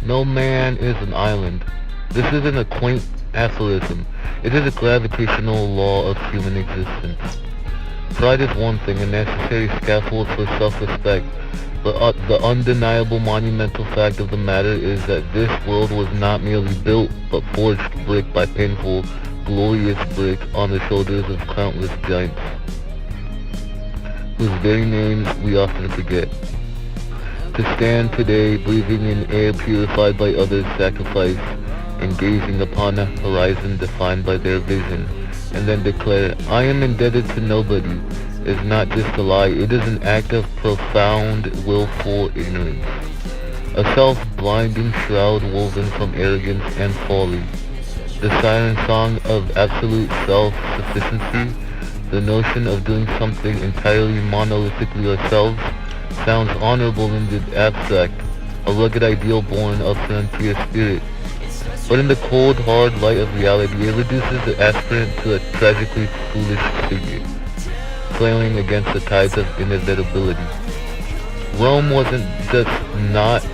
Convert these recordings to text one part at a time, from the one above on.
No man is an island. This isn't a quaint aphorism. It is a gravitational law of human existence. Pride is one thing, a necessary scaffold for self-respect, but the undeniable monumental fact of the matter is that this world was not merely built, but forged brick by painful, glorious brick on the shoulders of countless giants, whose very names we often forget. To stand today, breathing in air purified by others' sacrifice, and gazing upon a horizon defined by their vision, and then declare, I am indebted to nobody, is not just a lie, it is an act of profound, willful ignorance. A self-blinding shroud woven from arrogance and folly. The siren song of absolute self-sufficiency, the notion of doing something entirely monolithically ourselves, sounds honorable in the abstract, a rugged ideal born of frontier spirit. But in the cold, hard light of reality, it reduces the aspirant to a tragically foolish figure, flailing against the tides of inevitability. Rome wasn't just not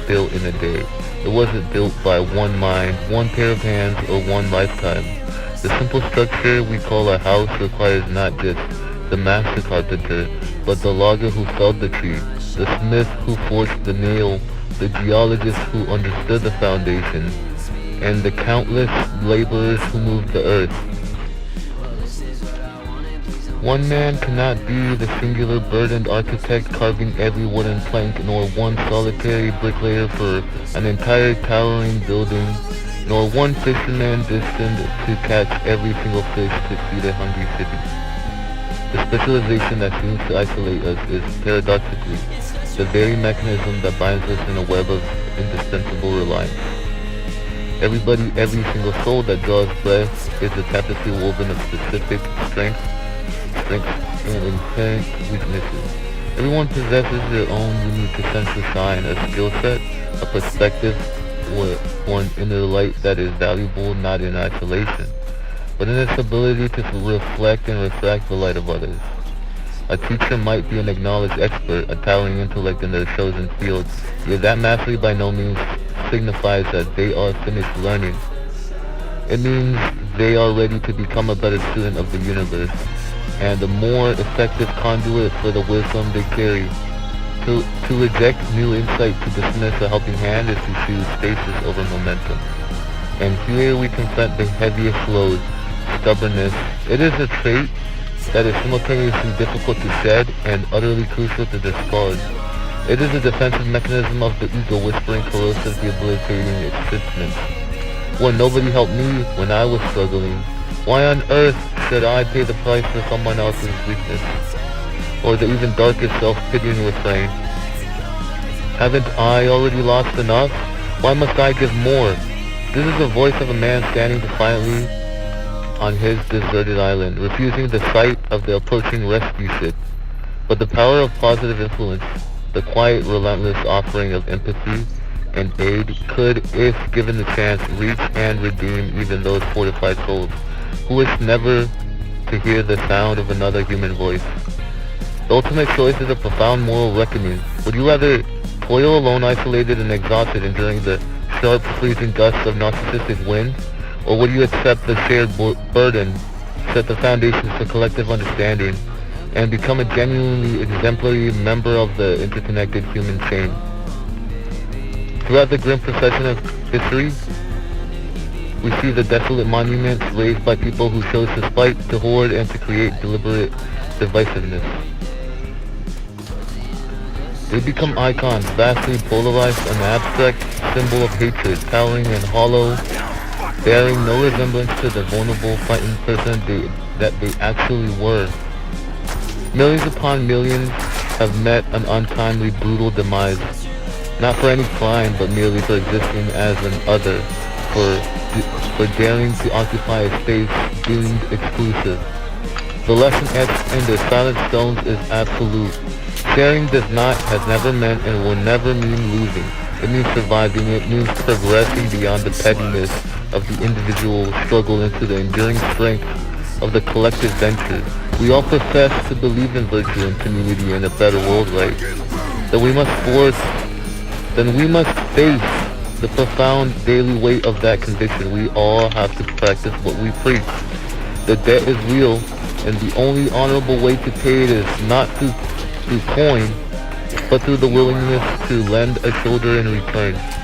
built in a day. It wasn't built by one mind, one pair of hands, or one lifetime. The simple structure we call a house requires not just the master carpenter, but the logger who felled the tree, the smith who forged the nail, the geologist who understood the foundation, and the countless laborers who moved the earth. One man cannot be the singular burdened architect carving every wooden plank, nor one solitary bricklayer for an entire towering building, nor one fisherman destined to catch every single fish to feed a hungry city. The specialization that seems to isolate us is, paradoxically, the very mechanism that binds us in a web of indispensable reliance. Everybody, every single soul that draws breath is a tapestry woven of specific strengths and inherent weaknesses. Everyone possesses their own unique essential sign, a skill set, a perspective, or an inner light that is valuable not in isolation, but in its ability to reflect and refract the light of others. A teacher might be an acknowledged expert, a towering intellect in their chosen field, yet that mastery by no means signifies that they are finished learning. It means they are ready to become a better student of the universe, and a more effective conduit for the wisdom they carry. To reject new insight, to dismiss a helping hand, is to choose stasis over momentum. And here we confront the heaviest load, stubbornness. It is a trait that is simultaneously difficult to shed and utterly crucial to discard. It is a defensive mechanism of the ego whispering corrosive debilitating existence. When nobody helped me when I was struggling, why on earth should I pay the price for someone else's weakness? Or the even darkest self-pitying refrain, haven't I already lost enough? Why must I give more? This is the voice of a man standing defiantly on his deserted island, refusing the sight of the approaching rescue ship. But the power of positive influence, the quiet, relentless offering of empathy and aid could, if given the chance, reach and redeem even those fortified souls who wish never to hear the sound of another human voice. The ultimate choice is a profound moral reckoning. Would you rather toil alone, isolated and exhausted, enduring the sharp, freezing gusts of narcissistic wind, or would you accept the shared burden, set the foundations for collective understanding, and become a genuinely exemplary member of the interconnected human chain? Throughout the grim procession of history, we see the desolate monuments raised by people who chose to fight, to hoard, and to create deliberate divisiveness. They become icons, vastly polarized, an abstract symbol of hatred, towering and hollow, bearing no resemblance to the vulnerable, frightened person that they actually were. Millions upon millions have met an untimely, brutal demise, not for any crime, but merely for existing as an other, for daring to occupy a space deemed exclusive. The lesson etched in the silent stones is absolute. Sharing has never meant and will never mean losing. It means surviving. It means progressing beyond the pettiness of the individual struggle into the enduring strength of the collective venture. We all profess to believe in virtue and community and a better world, right? Then we must face the profound daily weight of that conviction. We all have to practice what we preach. The debt is real, and the only honorable way to pay it is not through coin, but through the willingness to lend a shoulder in return.